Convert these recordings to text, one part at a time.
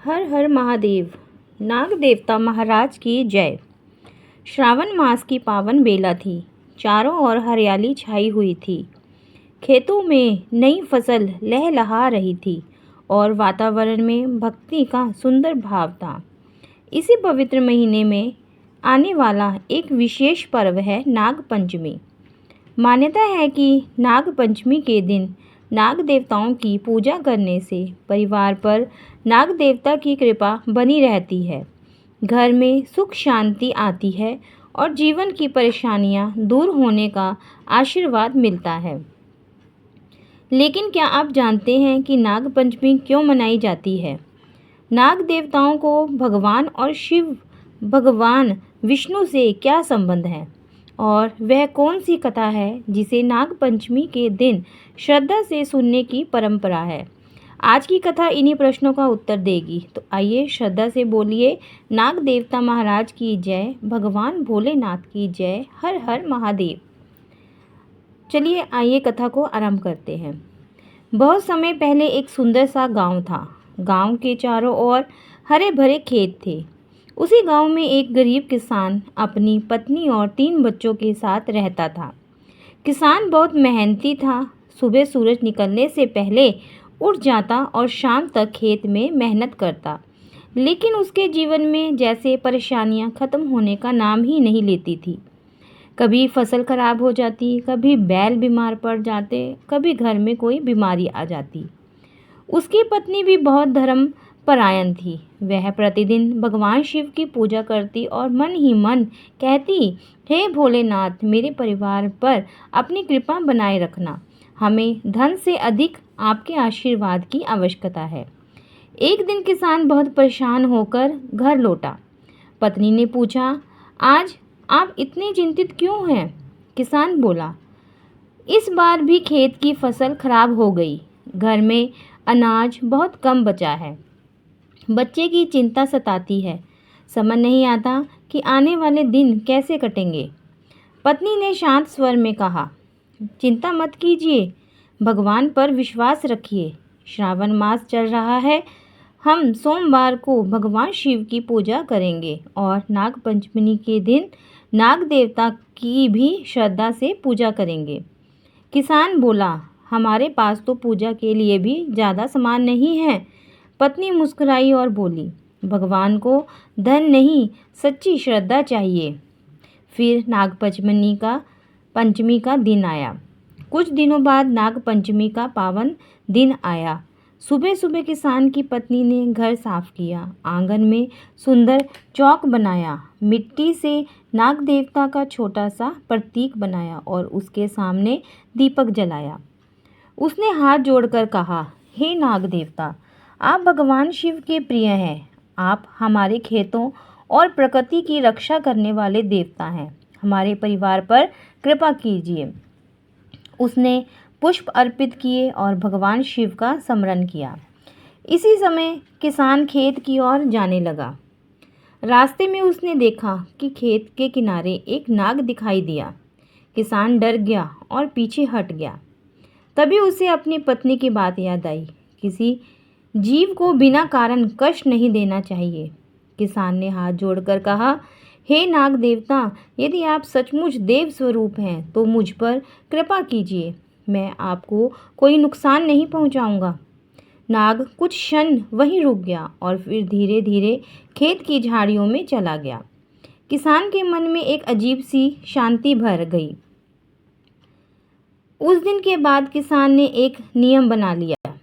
हर हर महादेव। नाग देवता महाराज की जय। श्रावण मास की पावन बेला थी। चारों ओर हरियाली छाई हुई थी। खेतों में नई फसल लहलहा रही थी और वातावरण में भक्ति का सुंदर भाव था। इसी पवित्र महीने में आने वाला एक विशेष पर्व है नाग पंचमी। मान्यता है कि नाग पंचमी के दिन नाग देवताओं की पूजा करने से परिवार पर नाग देवता की कृपा बनी रहती है, घर में सुख शांति आती है और जीवन की परेशानियां दूर होने का आशीर्वाद मिलता है। लेकिन क्या आप जानते हैं कि नाग पंचमी क्यों मनाई जाती है? नाग देवताओं को भगवान और शिव भगवान विष्णु से क्या संबंध है और वह कौन सी कथा है जिसे नाग पंचमी के दिन श्रद्धा से सुनने की परंपरा है? आज की कथा इन्हीं प्रश्नों का उत्तर देगी। तो आइए श्रद्धा से बोलिए, नाग देवता महाराज की जय, भगवान भोलेनाथ की जय, हर हर महादेव। चलिए आइए कथा को आरंभ करते हैं। बहुत समय पहले एक सुंदर सा गांव था। गांव के चारों ओर हरे भरे खेत थे। उसी गांव में एक गरीब किसान अपनी पत्नी और 3 बच्चों के साथ रहता था। किसान बहुत मेहनती था। सुबह सूरज निकलने से पहले उठ जाता और शाम तक खेत में मेहनत करता। लेकिन उसके जीवन में जैसे परेशानियां खत्म होने का नाम ही नहीं लेती थी। कभी फसल खराब हो जाती, कभी बैल बीमार पड़ जाते, कभी घर में कोई बीमारी आ जाती। उसकी पत्नी भी बहुत धर्म परायण थी। वह प्रतिदिन भगवान शिव की पूजा करती और मन ही मन कहती, हे भोलेनाथ, मेरे परिवार पर अपनी कृपा बनाए रखना। हमें धन से अधिक आपके आशीर्वाद की आवश्यकता है। एक दिन किसान बहुत परेशान होकर घर लौटा। पत्नी ने पूछा, आज आप इतने चिंतित क्यों हैं? किसान बोला, इस बार भी खेत की फसल खराब हो गई। घर में अनाज बहुत कम बचा है। बच्चे की चिंता सताती है। समझ नहीं आता कि आने वाले दिन कैसे कटेंगे। पत्नी ने शांत स्वर में कहा, चिंता मत कीजिए, भगवान पर विश्वास रखिए। श्रावण मास चल रहा है। हम सोमवार को भगवान शिव की पूजा करेंगे और नाग पंचमी के दिन नाग देवता की भी श्रद्धा से पूजा करेंगे। किसान बोला, हमारे पास तो पूजा के लिए भी ज़्यादा सामान नहीं है। पत्नी मुस्कुराई और बोली, भगवान को धन नहीं, सच्ची श्रद्धा चाहिए। फिर नाग पंचमी का दिन आया। कुछ दिनों बाद नाग पंचमी का पावन दिन आया। सुबह सुबह किसान की पत्नी ने घर साफ किया, आंगन में सुंदर चौक बनाया, मिट्टी से नाग देवता का छोटा सा प्रतीक बनाया और उसके सामने दीपक जलाया। उसने हाथ जोड़कर कहा, हे नाग देवता, आप भगवान शिव के प्रिय हैं। आप हमारे खेतों और प्रकृति की रक्षा करने वाले देवता हैं। हमारे परिवार पर कृपा कीजिए। उसने पुष्प अर्पित किए और भगवान शिव का स्मरण किया। इसी समय किसान खेत की ओर जाने लगा। रास्ते में उसने देखा कि खेत के किनारे एक नाग दिखाई दिया। किसान डर गया और पीछे हट गया। तभी उसे अपनी पत्नी की बात याद आई। किसी जीव को बिना कारण कष्ट नहीं देना चाहिए। किसान ने हाथ जोड़कर कहा, हे नाग देवता, यदि आप सचमुच देव स्वरूप हैं तो मुझ पर कृपा कीजिए। मैं आपको कोई नुकसान नहीं पहुंचाऊंगा। नाग कुछ क्षण वहीं रुक गया और फिर धीरे धीरे खेत की झाड़ियों में चला गया। किसान के मन में एक अजीब सी शांति भर गई। उस दिन के बाद किसान ने एक नियम बना लिया।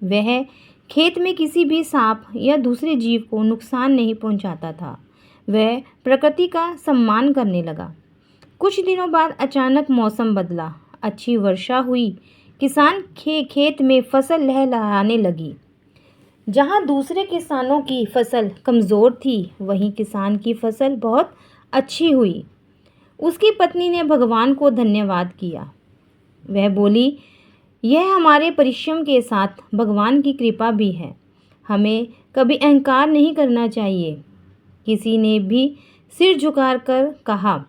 वह खेत में किसी भी सांप या दूसरे जीव को नुकसान नहीं पहुंचाता था। वह प्रकृति का सम्मान करने लगा। कुछ दिनों बाद अचानक मौसम बदला। अच्छी वर्षा हुई। किसान खेत में फसल लहलहाने लगी। जहां दूसरे किसानों की फसल कमज़ोर थी, वहीं किसान की फसल बहुत अच्छी हुई। उसकी पत्नी ने भगवान को धन्यवाद किया। वह बोली, यह हमारे परिश्रम के साथ भगवान की कृपा भी है। हमें कभी अहंकार नहीं करना चाहिए। किसी ने भी सिर झुकाकर कहा,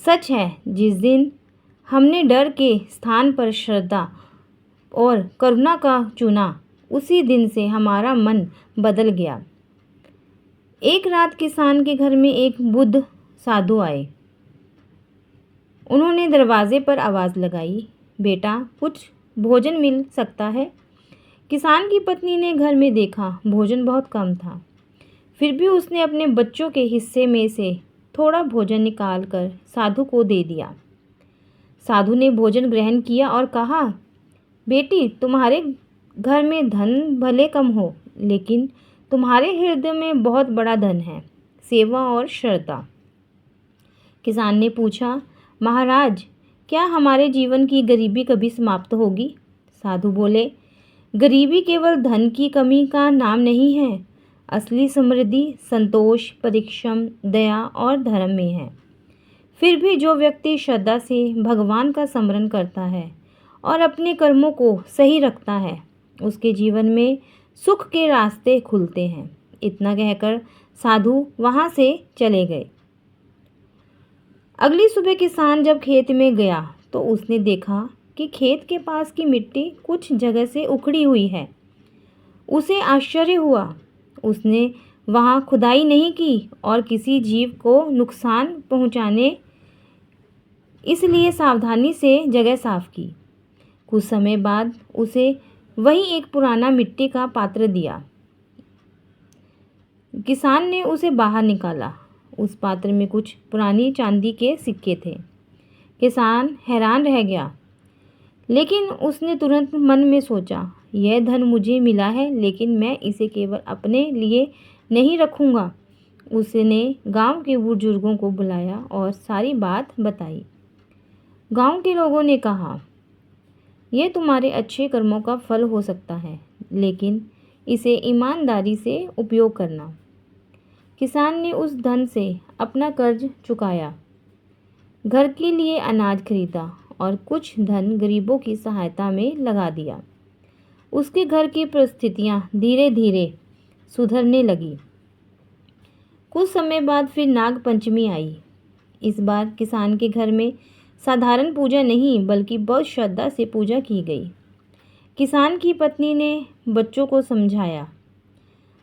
सच है, जिस दिन हमने डर के स्थान पर श्रद्धा और करुणा का चुना, उसी दिन से हमारा मन बदल गया। एक रात किसान के घर में एक बुद्ध साधु आए। उन्होंने दरवाजे पर आवाज़ लगाई, बेटा कुछ भोजन मिल सकता है? किसान की पत्नी ने घर में देखा, भोजन बहुत कम था। फिर भी उसने अपने बच्चों के हिस्से में से थोड़ा भोजन निकाल कर साधु को दे दिया। साधु ने भोजन ग्रहण किया और कहा, बेटी तुम्हारे घर में धन भले कम हो, लेकिन तुम्हारे हृदय में बहुत बड़ा धन है, सेवा और श्रद्धा। किसान ने पूछा, महाराज क्या हमारे जीवन की गरीबी कभी समाप्त होगी? साधु बोले, गरीबी केवल धन की कमी का नाम नहीं है। असली समृद्धि संतोष, परिश्रम, दया और धर्म में है। फिर भी जो व्यक्ति श्रद्धा से भगवान का स्मरण करता है और अपने कर्मों को सही रखता है, उसके जीवन में सुख के रास्ते खुलते हैं। इतना कहकर साधु वहाँ से चले गए। अगली सुबह किसान जब खेत में गया तो उसने देखा कि खेत के पास की मिट्टी कुछ जगह से उखड़ी हुई है। उसे आश्चर्य हुआ। उसने वहाँ खुदाई नहीं की और किसी जीव को नुकसान पहुँचाने इसलिए सावधानी से जगह साफ की। कुछ समय बाद उसे वही एक पुराना मिट्टी का पात्र दिया। किसान ने उसे बाहर निकाला। उस पात्र में कुछ पुरानी चांदी के सिक्के थे। किसान हैरान रह गया, लेकिन उसने तुरंत मन में सोचा, यह धन मुझे मिला है, लेकिन मैं इसे केवल अपने लिए नहीं रखूँगा। उसने गांव के बुजुर्गों को बुलाया और सारी बात बताई। गांव के लोगों ने कहा, यह तुम्हारे अच्छे कर्मों का फल हो सकता है, लेकिन इसे ईमानदारी से उपयोग करना। किसान ने उस धन से अपना कर्ज चुकाया, घर के लिए अनाज खरीदा और कुछ धन गरीबों की सहायता में लगा दिया। उसके घर की परिस्थितियां धीरे धीरे सुधरने लगी। कुछ समय बाद फिर नाग पंचमी आई। इस बार किसान के घर में साधारण पूजा नहीं, बल्कि बहुत श्रद्धा से पूजा की गई। किसान की पत्नी ने बच्चों को समझाया,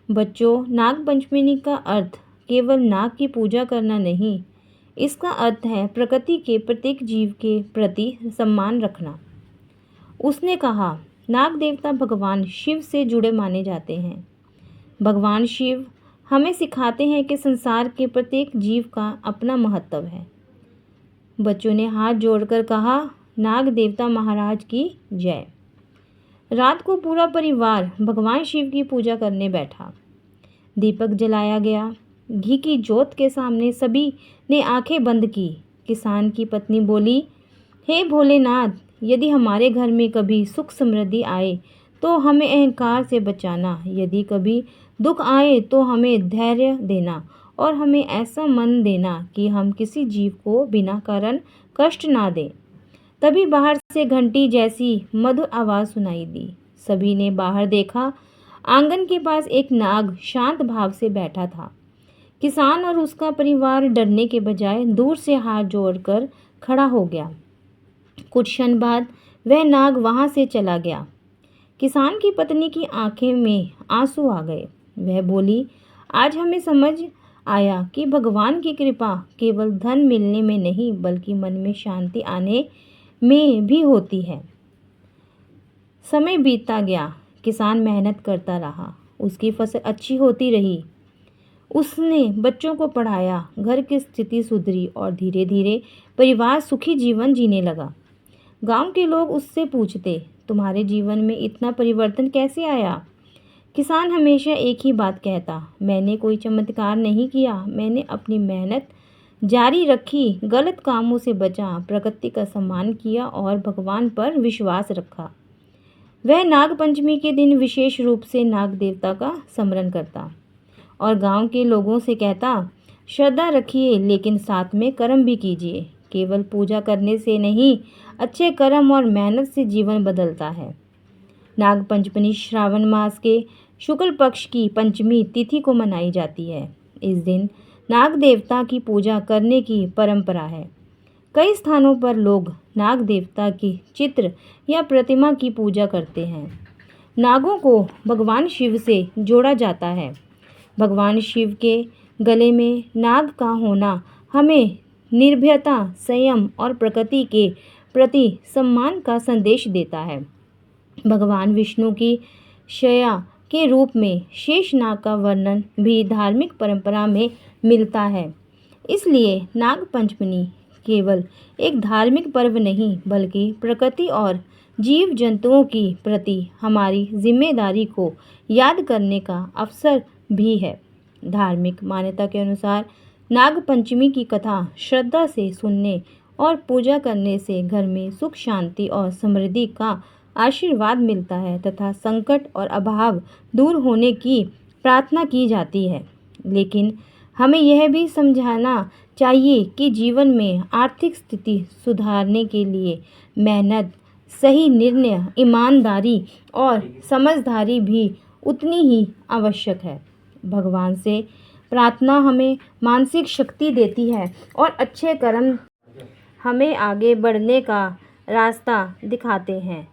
बच्चों, नाग पंचमी का अर्थ केवल नाग की पूजा करना नहीं, इसका अर्थ है प्रकृति के प्रत्येक जीव के प्रति सम्मान रखना। उसने कहा, नाग देवता भगवान शिव से जुड़े माने जाते हैं। भगवान शिव हमें सिखाते हैं कि संसार के प्रत्येक जीव का अपना महत्व है। बच्चों ने हाथ जोड़कर कहा, नाग देवता महाराज की जय। रात को पूरा परिवार भगवान शिव की पूजा करने बैठा। दीपक जलाया गया। घी की जोत के सामने सभी ने आंखें बंद की। किसान की पत्नी बोली, हे भोलेनाथ, यदि हमारे घर में कभी सुख समृद्धि आए तो हमें अहंकार से बचाना, यदि कभी दुख आए तो हमें धैर्य देना और हमें ऐसा मन देना कि हम किसी जीव को बिना कारण कष्ट ना दें। तभी बाहर से घंटी जैसी मधुर आवाज़ सुनाई दी। सभी ने बाहर देखा। आंगन के पास एक नाग शांत भाव से बैठा था। किसान और उसका परिवार डरने के बजाय दूर से हाथ जोड़कर खड़ा हो गया। कुछ क्षण बाद वह नाग वहाँ से चला गया। किसान की पत्नी की आंखें में आंसू आ गए। वह बोली, आज हमें समझ आया कि भगवान की कृपा केवल धन मिलने में नहीं, बल्कि मन में शांति आने में भी होती है। समय बीतता गया। किसान मेहनत करता रहा। उसकी फसल अच्छी होती रही। उसने बच्चों को पढ़ाया, घर की स्थिति सुधरी और धीरे धीरे परिवार सुखी जीवन जीने लगा। गांव के लोग उससे पूछते, तुम्हारे जीवन में इतना परिवर्तन कैसे आया? किसान हमेशा एक ही बात कहता, मैंने कोई चमत्कार नहीं किया, मैंने अपनी मेहनत जारी रखी, गलत कामों से बचा, प्रकृति का सम्मान किया और भगवान पर विश्वास रखा। वह नाग पंचमी के दिन विशेष रूप से नाग देवता का स्मरण करता और गांव के लोगों से कहता, श्रद्धा रखिए, लेकिन साथ में कर्म भी कीजिए। केवल पूजा करने से नहीं, अच्छे कर्म और मेहनत से जीवन बदलता है। नाग पंचमी श्रावण मास के शुक्ल पक्ष की पंचमी तिथि को मनाई जाती है। इस दिन नाग देवता की पूजा करने की परंपरा है। कई स्थानों पर लोग नाग देवता की चित्र या प्रतिमा की पूजा करते हैं। नागों को भगवान शिव से जोड़ा जाता है। भगवान शिव के गले में नाग का होना हमें निर्भयता, संयम और प्रकृति के प्रति सम्मान का संदेश देता है। भगवान विष्णु की शया के रूप में शेषनाग का वर्णन भी धार्मिक परंपरा में मिलता है। इसलिए नाग पंचमी केवल एक धार्मिक पर्व नहीं बल्कि प्रकृति और जीव जंतुओं की प्रति हमारी जिम्मेदारी को याद करने का अवसर भी है। धार्मिक मान्यता के अनुसार नाग पंचमी की कथा श्रद्धा से सुनने और पूजा करने से घर में सुख, शांति और समृद्धि का आशीर्वाद मिलता है तथा संकट और अभाव दूर होने की प्रार्थना की जाती है। लेकिन हमें यह भी समझाना चाहिए कि जीवन में आर्थिक स्थिति सुधारने के लिए मेहनत, सही निर्णय, ईमानदारी और समझदारी भी उतनी ही आवश्यक है। भगवान से प्रार्थना हमें मानसिक शक्ति देती है और अच्छे कर्म हमें आगे बढ़ने का रास्ता दिखाते हैं।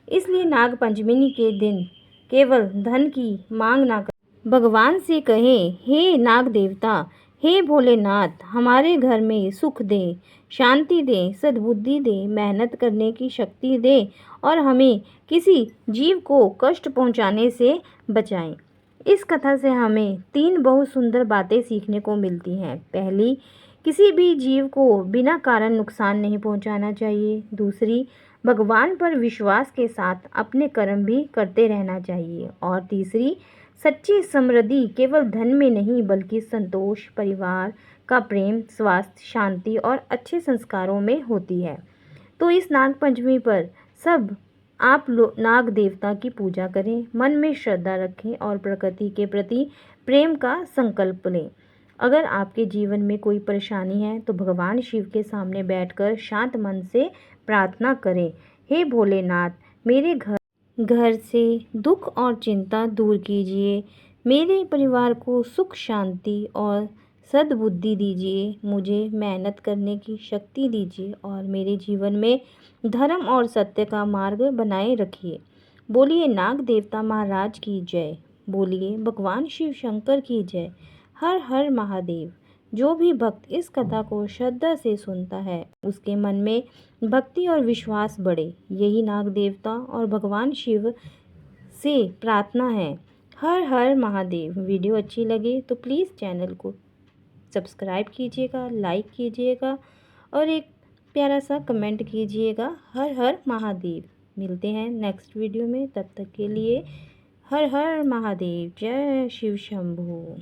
इसलिए नाग पंचमी के दिन केवल धन की मांग ना करें। भगवान से कहें, हे नाग देवता, हे भोलेनाथ, हमारे घर में सुख दे, शांति दे, सद्बुद्धि दे, मेहनत करने की शक्ति दे और हमें किसी जीव को कष्ट पहुंचाने से बचाएं। इस कथा से हमें 3 बहुत सुंदर बातें सीखने को मिलती हैं। पहली, किसी भी जीव को बिना कारण नुकसान नहीं पहुंचाना चाहिए। दूसरी, भगवान पर विश्वास के साथ अपने कर्म भी करते रहना चाहिए। और तीसरी, सच्ची समृद्धि केवल धन में नहीं बल्कि संतोष, परिवार का प्रेम, स्वास्थ्य, शांति और अच्छे संस्कारों में होती है। तो इस नाग पंचमी पर सब आप नाग देवता की पूजा करें, मन में श्रद्धा रखें और प्रकृति के प्रति प्रेम का संकल्प लें। अगर आपके जीवन में कोई परेशानी है तो भगवान शिव के सामने बैठकर शांत मन से प्रार्थना करें, हे भोलेनाथ, मेरे घर से दुख और चिंता दूर कीजिए, मेरे परिवार को सुख, शांति और सद्बुद्धि दीजिए, मुझे मेहनत करने की शक्ति दीजिए और मेरे जीवन में धर्म और सत्य का मार्ग बनाए रखिए। बोलिए नाग देवता महाराज की जय। बोलिए भगवान शिव शंकर की जय। हर हर महादेव। जो भी भक्त इस कथा को श्रद्धा से सुनता है उसके मन में भक्ति और विश्वास बढ़े। यही नाग देवता और भगवान शिव से प्रार्थना है। हर हर महादेव। वीडियो अच्छी लगे तो प्लीज़ चैनल को सब्सक्राइब कीजिएगा, लाइक कीजिएगा और एक प्यारा सा कमेंट कीजिएगा। हर हर महादेव। मिलते हैं नेक्स्ट वीडियो में, तब तक के लिए हर हर महादेव। जय शिव शंभू।